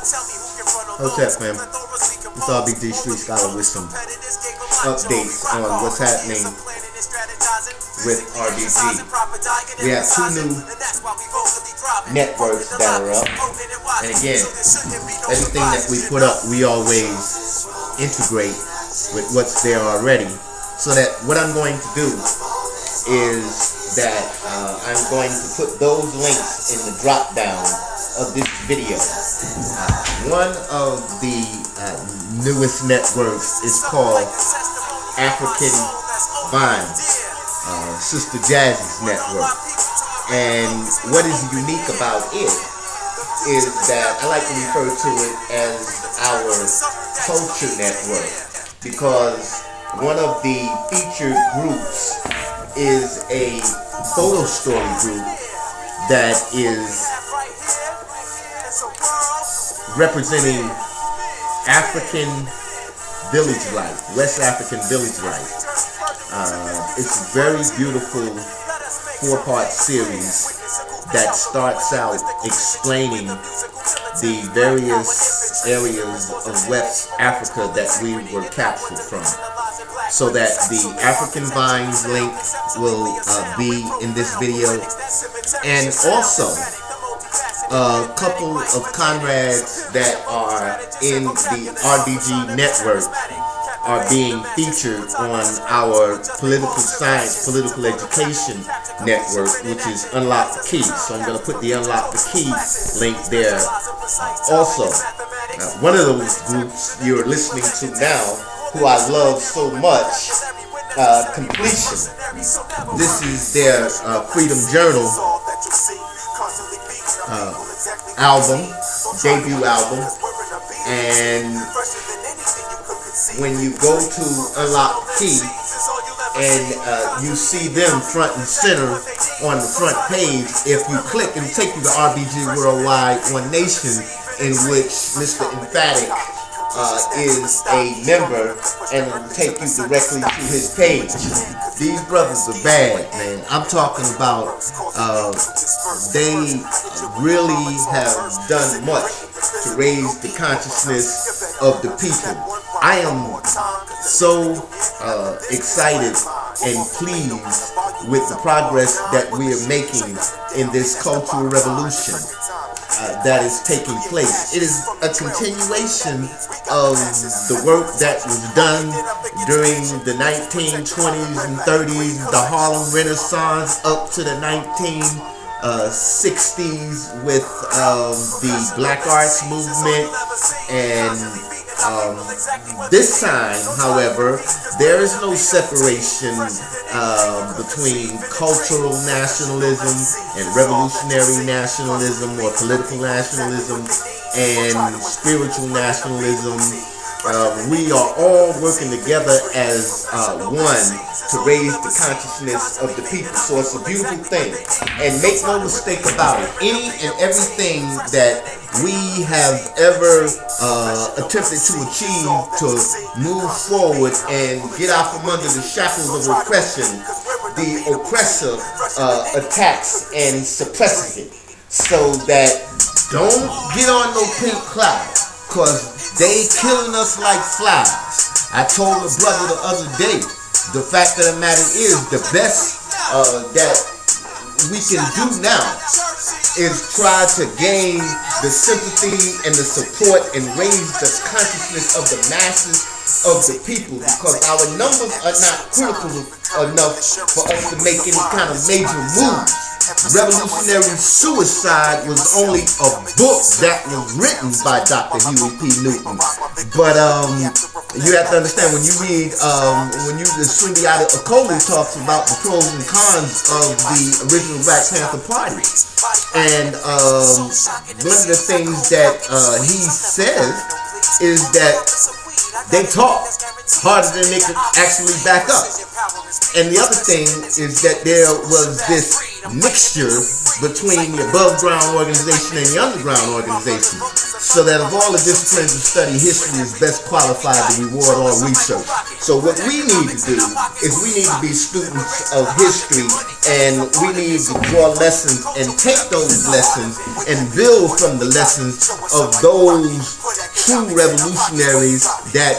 What's up, fam? It's RBG Street Scholar with some updates on what's happening with RBG. We have two new networks that are up, and again, everything that we put up, we always integrate with what's there already. So that what I'm going to do is that I'm going to put those links in the drop down of this video. One of the newest networks is called African Vines, Sister Jazz's network. And what is unique about it is that I like to refer to it as our culture network, because one of the featured groups is a photo story group that is representing African village life, West African village life. It's a very beautiful 4-part series that starts out explaining the various areas of West Africa that we were captured from. So that the African Vines link will be in this video, and also a couple of comrades that are in the RBG network are being featured on our political science, political education network, which is Unlock the Key. So I'm going to put the Unlock the Key link there. Also, one of those groups you're listening to now, who I love so much, Completion. This is their Freedom Journal debut album, and when you go to Unlock the Key and you see them front and center on the front page, if you click, it'll take you to RBG Worldwide One Nation, in which Mr. Emphatic is a member, and it'll take you directly to his page. These brothers are bad, man. I'm talking about they really have done much to raise the consciousness of the people. I am so excited and pleased with the progress that we are making in this cultural revolution that is taking place. It is a continuation of the work that was done during the 1920s and 30s, the Harlem Renaissance, up to the 1960s with the Black Arts Movement. And this time, however, there is no separation between cultural nationalism and revolutionary nationalism, or political nationalism and spiritual nationalism. We are all working together as one to raise the consciousness of the people. So it's a beautiful thing. And make no mistake about it, any and everything that we have ever attempted to achieve to move forward and get out from under the shackles of oppression, the oppressor attacks and suppresses it. So that don't get on no pink cloud, cause they killing us like flies. I told a brother the other day, the fact of the matter is, the best that we can do now is try to gain the sympathy and the support and raise the consciousness of the masses of the people, because our numbers are not critical enough for us to make any kind of major moves. Revolutionary Suicide was only a book that was written by Dr. Huey P. Newton. But you have to understand, when you read, when you the Swingy Okoli talks about the pros and cons of the original Black Panther Party. And one of the things that he says is that they talk harder than they could actually back up. And the other thing is that there was this mixture between the above ground organization and the underground organization, so that of all the disciplines of study, history is best qualified to reward all research. So what we need to do is we need to be students of history, and we need to draw lessons and take those lessons and build from the lessons of those true revolutionaries that,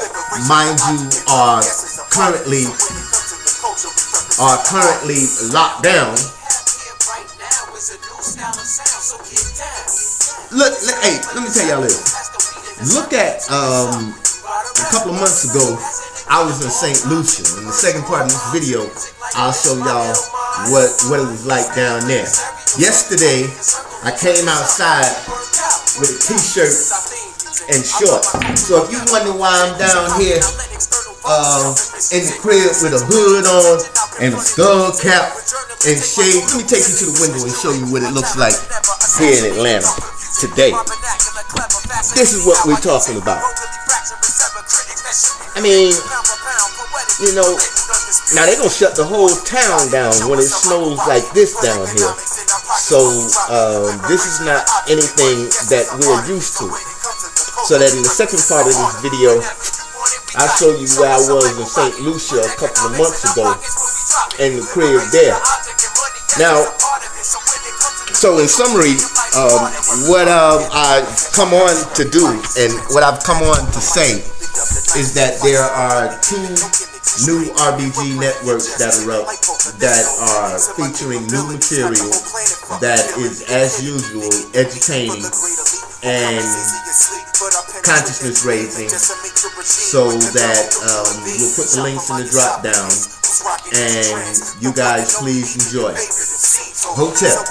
mind you, are currently locked down. Look, hey, let me tell y'all this. Look at a couple of months ago, I was in St. Lucia. In the second part of this video, I'll show y'all what it was like down there. Yesterday, I came outside with a t-shirt and shorts. So if you wonder why I'm down here in the crib with a hood on and a skull cap and shade, let me take you to the window and show you what it looks like here in Atlanta today. This is what we're talking about. I mean, you know, now they're gonna shut the whole town down when it snows like this down here. So this is not anything that we're used to. So that in the second part of this video, I'll show you where I was in St. Lucia a couple of months ago in the crib there. Now, so in summary, what I've come on to do and what I've come on to say is that there are two new RBG networks that are up that are featuring new material that is, as usual, edutaining and consciousness raising, so that we'll put the links in the drop down and you guys please enjoy. Hotel.